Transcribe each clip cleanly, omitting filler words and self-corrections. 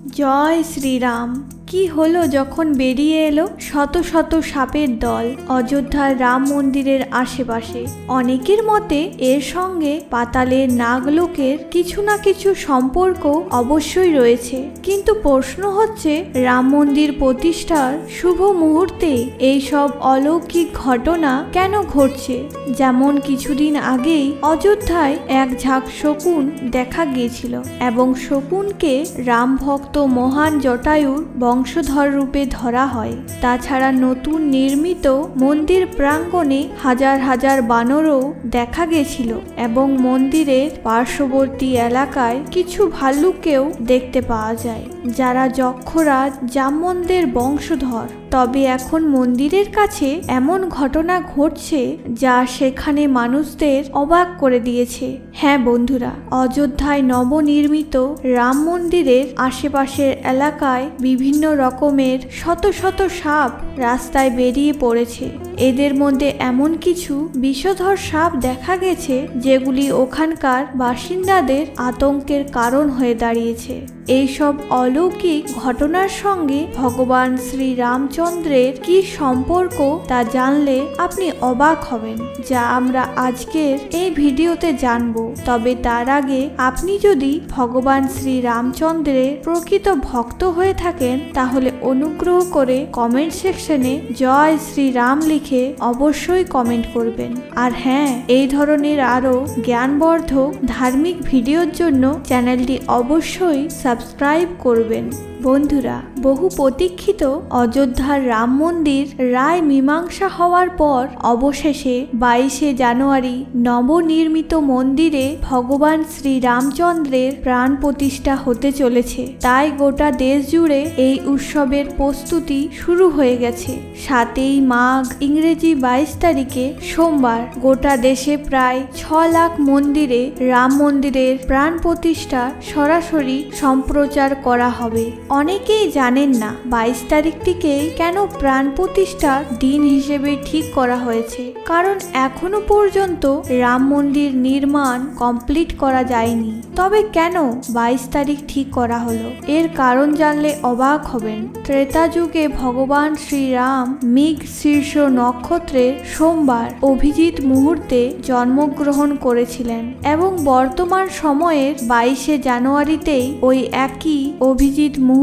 জয় শ্রীরাম। কি হলো যখন বেরিয়ে এলো শত শত সাপের দল অযোধ্যার রাম মন্দিরের আশেপাশে? অনেকের মতে এর সঙ্গে পাতালের নাগলোকের কিছু না কিছু সম্পর্ক অবশ্যই রয়েছে, কিন্তু প্রশ্ন হচ্ছে রাম মন্দির প্রতিষ্ঠার শুভ মুহূর্তে এই সব অলৌকিক ঘটনা কেন ঘটছে? যেমন কিছুদিন আগেই অযোধ্যায় এক ঝাঁক শকুন দেখা গিয়েছিল এবং শকুনকে রাম ভক্ত মহান জটায়ুর বংশধর রূপে ধরা হয়। তাছাড়া নতুন নির্মিত মন্দির প্রাঙ্গণে হাজার হাজার বানরও দেখা গেছিল এবং মন্দিরের পার্শ্ববর্তী এলাকায় কিছু ভাল্লুককেও দেখতে পাওয়া যায়, যারা যক্ষরাজ জামবন্তের বংশধর। তবে এখন মন্দিরের কাছে এমন ঘটনা ঘটছে যা সেখানে মানুষদের অবাক করে দিয়েছে। হ্যাঁ বন্ধুরা, অযোধ্যায় নবনির্মিত রাম মন্দিরের আশেপাশের এলাকায় বিভিন্ন রকমের শত শত সাপ রাস্তায় বেরিয়ে পড়েছে। এদের মধ্যে এমন কিছু বিষধর সাপ দেখা গেছে যেগুলি ওখানকার বাসিন্দাদের আতঙ্কের কারণ হয়ে দাঁড়িয়েছে। এইসব অলৌকিক ঘটনার সঙ্গে ভগবান শ্রী রামচন্দ্রের কি সম্পর্ক তা জানলে আপনি অবাক হবেন, যা আমরা আজকের এই ভিডিওতে জানব। তবে তার আগে আপনি যদি ভগবান শ্রী রামচন্দ্রের প্রকৃত ভক্ত হয়ে থাকেন তাহলে অনুগ্রহ করে কমেন্ট সেকশনে জয় শ্রী রাম লিখে অবশ্যই কমেন্ট করবেন। আর হ্যাঁ, এই ধরনের আরও জ্ঞানবর্ধক ধার্মিক ভিডিওর জন্য চ্যানেলটি অবশ্যই সাবস্ক্রাইব করবেন। বন্ধুরা, বহু প্রতীক্ষিত অযোধ্যার রাম মন্দির রায় মীমাংসা হওয়ার পর অবশেষে 22শে জানুয়ারি নবনির্মিত মন্দিরে ভগবান শ্রী রামচন্দ্রের প্রাণ প্রতিষ্ঠা হতে চলেছে। তাই গোটা দেশ জুড়ে এই উৎসবের প্রস্তুতি শুরু হয়ে গেছে। 7ই মাঘ ইংরেজি 22 তারিখে সোমবার গোটা দেশে প্রায় 6 লাখ মন্দিরে রাম মন্দিরের প্রাণ প্রতিষ্ঠা সরাসরি সম্প্রচার করা হবে। অনেকেই জানেন না 22 তারিখটিকেই কেন প্রাণ প্রতিষ্ঠার দিন হিসেবে ঠিক করা হয়েছে, কারণ এখনো পর্যন্ত রাম মন্দির নির্মাণ কমপ্লিট করা যায়নি। তবে কেন 22 তারিখ ঠিক করা হলো, এর কারণ জানলে অবাক হবেন। ত্রেতা যুগে ভগবান শ্রীরাম মৃগ শীর্ষ নক্ষত্রে সোমবার অভিজিৎ মুহূর্তে জন্মগ্রহণ করেছিলেন এবং বর্তমান সময়ের 22শে জানুয়ারিতেই ওই একই অভিজিৎ মুহূর্ত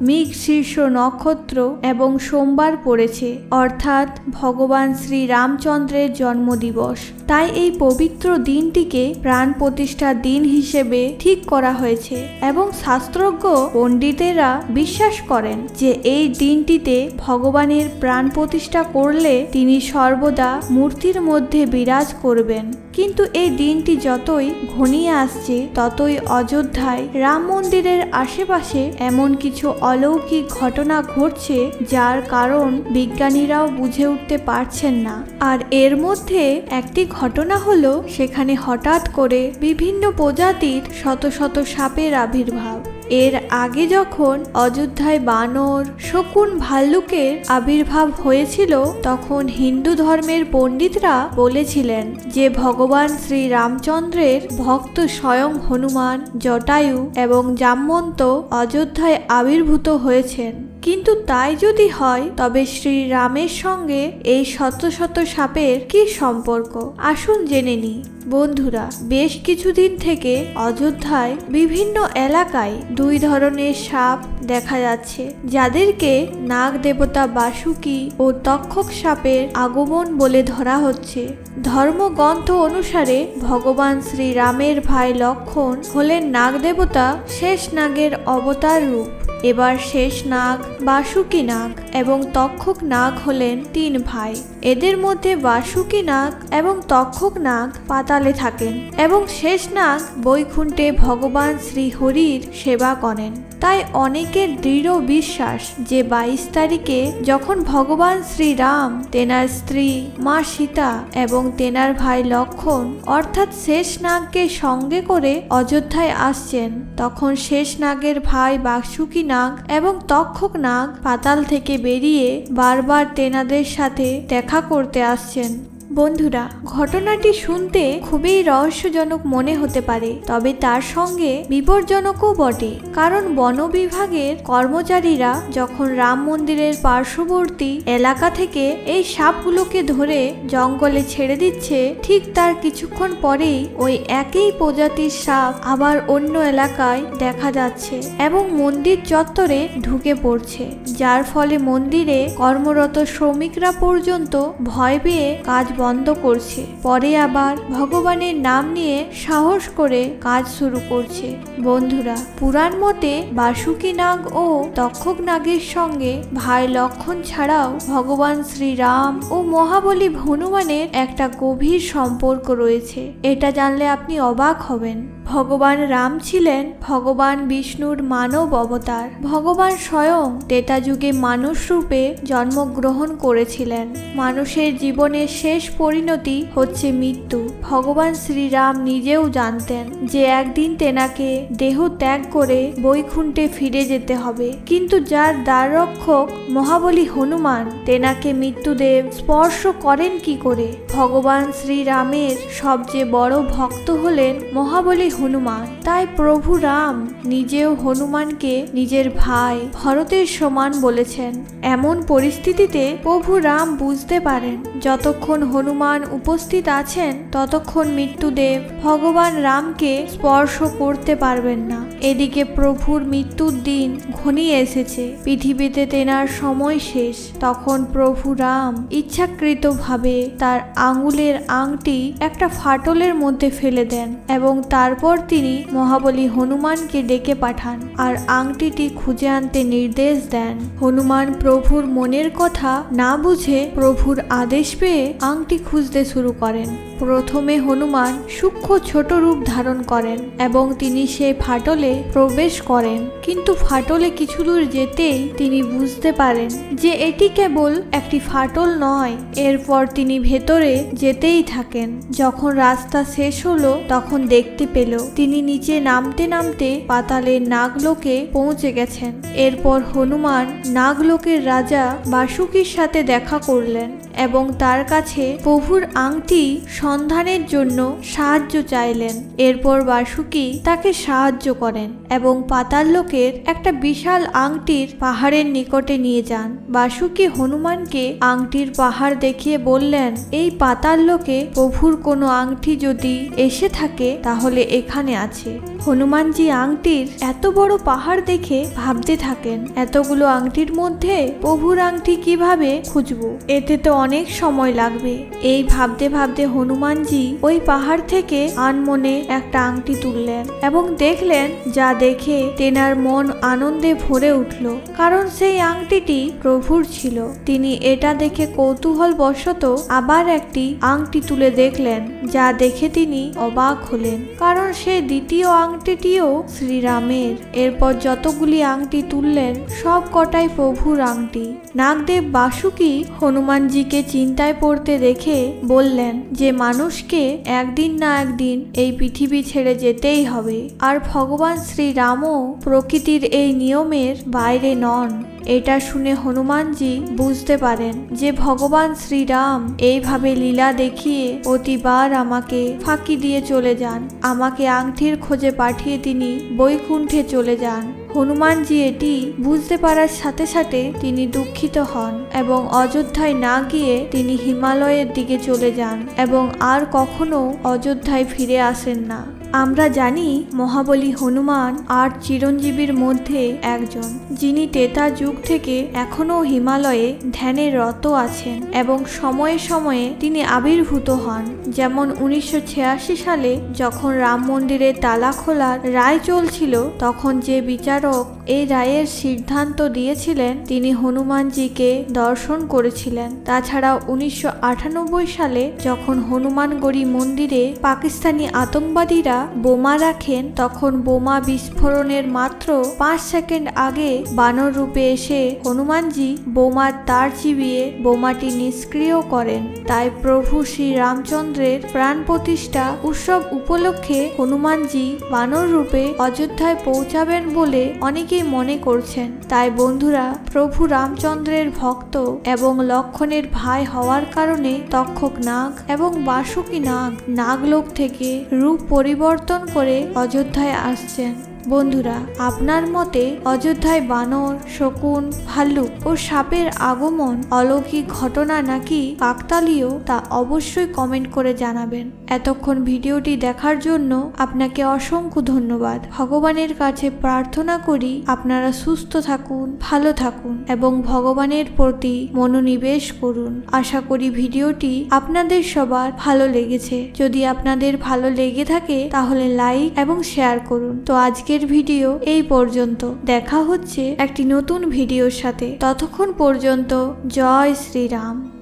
মৃগ শীর্ষ নক্ষত্র এবং সোমবার পড়েছে, অর্থাৎ ভগবান শ্রী রামচন্দ্রের জন্মদিবস। তাই এই পবিত্র দিনটিকে প্রাণ প্রতিষ্ঠার দিন হিসেবে ঠিক করা হয়েছে এবং শাস্ত্রজ্ঞ পণ্ডিতেরা বিশ্বাস করেন যে এই দিনটিতে ভগবানের প্রাণ প্রতিষ্ঠা করলে তিনি সর্বদা মূর্তির মধ্যে বিরাজ করবেন। কিন্তু এই দিনটি যতই ঘনিয়ে আসছে ততই অযোধ্যায় রাম মন্দিরের আশেপাশে এমন কিছু অলৌকিক ঘটনা ঘটছে যার কারণ বিজ্ঞানীরাও বুঝে উঠতে পারছেন না। আর এর মধ্যে একটি ঘটনা হলো সেখানে হঠাৎ করে বিভিন্ন প্রজাতির শত শত সাপের আবির্ভাব। এর আগে যখন অযোধ্যায় বানর, শকুন, ভাল্লুকের আবির্ভাব হয়েছিল তখন হিন্দু ধর্মের পণ্ডিতরা বলেছিলেন যে ভগবান শ্রী রামচন্দ্রের ভক্ত স্বয়ং হনুমান, জটায়ু এবং জামবন্ত অযোধ্যায় আবির্ভূত হয়েছেন। কিন্তু তাই যদি হয় তবে শ্রীরামের সঙ্গে এই শত শত সাপের কি সম্পর্ক, আসুন জেনে নিই। বন্ধুরা, বেশ কিছুদিন থেকে অযোধ্যায় বিভিন্ন এলাকায় 2 ধরনের সাপ দেখা যাচ্ছে, যাদেরকে নাগ দেবতা বাসুকি ও তক্ষক সাপের আগমন বলে ধরা হচ্ছে। ধর্মগ্রন্থ অনুসারে ভগবান শ্রীরামের ভাই লক্ষণ হলেন নাগ দেবতা শেষ নাগের অবতার রূপ। এবার শেষ নাগ, বাসুকি নাগ এবং তক্ষক নাগ হলেন 3 ভাই। এদের মধ্যে বাসুকি নাগ এবং তক্ষক নাগ পাতালে থাকেন এবং শেষ নাগ বৈকুণ্ঠে ভগবান শ্রী হরির সেবা করেন। তাই অনেকের দৃঢ় বিশ্বাস যে 22 তারিখে যখন ভগবান শ্রীরাম তেনার স্ত্রী মা সীতা এবং তেনার ভাই লক্ষণ অর্থাৎ শেষ নাগকে সঙ্গে করে অযোধ্যায় আসছেন, তখন শেষ নাগের ভাই বাসুকি নাগ এবং তক্ষক নাগ পাতাল থেকে বেরিয়ে বারবার তেনাদের সাথে দেখা করতে আসছেন। বন্ধুরা, ঘটনাটি শুনতে খুবই রহস্যজনক মনে হতে পারে, তবে তার সঙ্গে বিপজ্জনকও বটে। কারণ বন বিভাগের কর্মচারীরা যখন রাম মন্দিরের পার্শ্ববর্তী এলাকা থেকে এই সাপগুলোকে ধরে জঙ্গলে ছেড়ে দিচ্ছে, ঠিক তার কিছুক্ষণ পরেই ওই একই প্রজাতির সাপ আবার অন্য এলাকায় দেখা যাচ্ছে এবং মন্দির চত্বরে ঢুকে পড়ছে, যার ফলে মন্দিরে কর্মরত শ্রমিকরা পর্যন্ত ভয় পেয়ে কাজ বন্ধ করছে। পরে আবার ভগবানের নাম নিয়ে সাহস করে কাজ শুরু করছে। বন্ধুরা, পুরাণ মতে বাসুকী নাগ ও তক্ষক নাগের সঙ্গে ভাই লক্ষণ ছাড়াও ভগবান শ্রীরাম ও মহাবলী হনুমানের একটা গভীর সম্পর্ক রয়েছে। এটা জানলে আপনি অবাক হবেন। ভগবান রাম ছিলেন ভগবান বিষ্ণুর মানব অবতার। ভগবান স্বয়ং ত্রেতা যুগে মানুষ রূপে জন্মগ্রহণ করেছিলেন। মানুষের জীবনের শেষ পরিণতি হচ্ছে মৃত্যু। ভগবান শ্রীরাম নিজেও জানতেন যে একদিন তেনাকে দেহ ত্যাগ করে বৈকুণ্ঠে ফিরে যেতে হবে, কিন্তু যার দ্বাররক্ষক মহাবলী হনুমান তেনাকে মৃত্যুদেব স্পর্শ করেন কি করে? ভগবান শ্রীরামের সবচেয়ে বড় ভক্ত হলেন মহাবলী হনুমান। তাই প্রভু রাম নিজেও হনুমানকে নিজের ভাই ভরতের সমান বলেছেন। এমন পরিস্থিতিতে প্রভু রাম বুঝতে পারেন যতক্ষণ হনুমান উপস্থিত আছেন ততক্ষণ মৃত্যুদেব ভগবান রামকে স্পর্শ করতে পারবেন না। এদিকে প্রভুর মৃত্যুর দিন ঘনিয়ে এসেছে, পৃথিবীতে তেনার সময় শেষ। তখন প্রভু রাম ইচ্ছাকৃতভাবে তার আঙ্গুলের আংটি একটা ফাটলের মধ্যে ফেলে দেন এবং তারপর তিনি মহাবলী হনুমানকে ডেকে পাঠান আর আংটিটি খুঁজে আনতে নির্দেশ দেন। হনুমান প্রভুর মনের কথা না বুঝে প্রভুর আদেশ পেয়ে আংটি খুঁজতে শুরু করেন। প্রথমে হনুমান সূক্ষ্ম ছোট রূপ ধারণ করেন এবং তিনি সেই ফাটলে প্রবেশ করেন, কিন্তু ফাটলে কিছু দূর যেতেই তিনি বুঝতে পারেন যে এটি কেবল একটি ফাটল নয়। এরপর তিনি ভেতরে যেতেই থাকেন। যখন রাস্তা শেষ হলো তখন দেখতে পেল তিনি নিচে নামতে নামতে পাতালের নাগলোকে পৌঁছে গেছেন। এরপর হনুমান নাগলোকের রাজা বাসুকীর সাথে দেখা করলেন এবং তার কাছে প্রভুর আংটি সন্ধানের জন্য সাহায্য চাইলেন। এরপর বাসুকী তাকে সাহায্য করেন এবং পাতাল লোকের একটা বিশাল আংটির পাহাড়ের নিকটে নিয়ে যান। বাসুকী হনুমানকে আংটির পাহাড় দেখিয়ে বললেন, এই পাতাল লোকে প্রভুর কোনো আংটি যদি এসে থাকে তাহলে এখানে আছে। হনুমানজি আংটির এত বড় পাহাড় দেখে ভাবতে থাকেন, এতগুলো আংটির মধ্যে প্রভুর আংটি কিভাবে খুঁজবো? এতে তো অনেক সময় লাগবে। এই ভাবতে ভাবতে হনুমানজি ওই পাহাড় থেকে আনমনে একটা আংটি তুললেন এবং দেখলেন, যা দেখে তেনার মন আনন্দে ভরে উঠল, কারণ সেই আংটিটি প্রভুর ছিল। তিনি এটা দেখে কৌতূহল বশত আবার একটি আংটি তুলে দেখলেন, যা দেখে তিনি অবাক হলেন, কারণ সে দ্বিতীয় আংটিটিও শ্রীরামের। এরপর যতগুলি আংটি তুললেন সব কটাই প্রভুর আংটি। নাগদেব বাসুকী হনুমানজিকে চিন্তায় পড়তে দেখে বললেন যে মানুষকে একদিন না একদিন এই পৃথিবী ছেড়ে যেতেই হবে, আর ভগবান শ্রীরামও প্রকৃতির এই নিয়মের বাইরে নন। এটা শুনে হনুমানজি বুঝতে পারেন যে ভগবান শ্রীরাম এইভাবে লীলা দেখিয়ে প্রতিবার আমাকে ফাঁকি দিয়ে চলে যান। আমাকে আংটির খোঁজে পাঠিয়ে তিনি বৈকুণ্ঠে চলে যান। হনুমানজি এটি বুঝতে পারার সাথে সাথে তিনি দুঃখিত হন এবং অযোধ্যায় না গিয়ে তিনি হিমালয়ের দিকে চলে যান এবং আর কখনো অযোধ্যায় ফিরে আসেন না। আমরা জানি মহাবলী হনুমান আর চিরঞ্জীবীর মধ্যে একজন, যিনি ত্রেতা যুগ থেকে এখনো হিমালয়ে ধ্যানে রত আছেন এবং সময়ে সময়ে তিনি আবির্ভূত হন। যেমন 1986 সালে যখন রাম মন্দিরের তালা খোলার রায় চলছিল, তখন যে বিচারক এই রায়ের সিদ্ধান্ত দিয়েছিলেন তিনি হনুমানজিকে দর্শন করেছিলেন। তাছাড়া 1998 সালে যখন হনুমানগড়ি মন্দিরে পাকিস্তানি আতঙ্কবাদীরা বোমা রাখেন তখন বোমা বিস্ফোরণের মাত্র 5 সেকেন্ড আগে বানর রূপে এসে হনুমানজি বোমার তার চিবিয়ে বোমাটি নিষ্ক্রিয় করেন। তাই প্রভু শ্রী রামচন্দ্রের প্রাণ প্রতিষ্ঠা উৎসব উপলক্ষে হনুমানজি বানর রূপে অযোধ্যায় পৌঁছাবেন বলে অনেকেই মনে করছেন। তাই বন্ধুরা, প্রভু রামচন্দ্রের ভক্ত এবং লক্ষণের ভাই হওয়ার কারণে তক্ষক নাগ এবং বাসুকী নাগ নাগলোক থেকে রূপ পরিবর্তন করে অযোধ্যায় আসছেন। বন্ধুরা, আপনার মতে অযোধ্যায় বানর, শকুন, ভাল্লুক ও সাপের আগমন অলৌকিক ঘটনা নাকি কাকতালীয় তা অবশ্যই কমেন্ট করে জানাবেন। এতক্ষণ ভিডিওটি দেখার জন্য আপনাকে অসংখ্য ধন্যবাদ। ভগবানের কাছে প্রার্থনা করি আপনারা সুস্থ থাকুন, ভালো থাকুন এবং ভগবানের প্রতি মনোনিবেশ করুন। আশা করি ভিডিওটি আপনাদের সবার ভালো লেগেছে। যদি আপনাদের ভালো লেগে থাকে তাহলে লাইক এবং শেয়ার করুন। তো আজকের ভিডিও এই পর্যন্ত। দেখা হচ্ছে একটি নতুন ভিডিওর সাথে। ততক্ষণ পর্যন্ত জয় শ্রীরাম।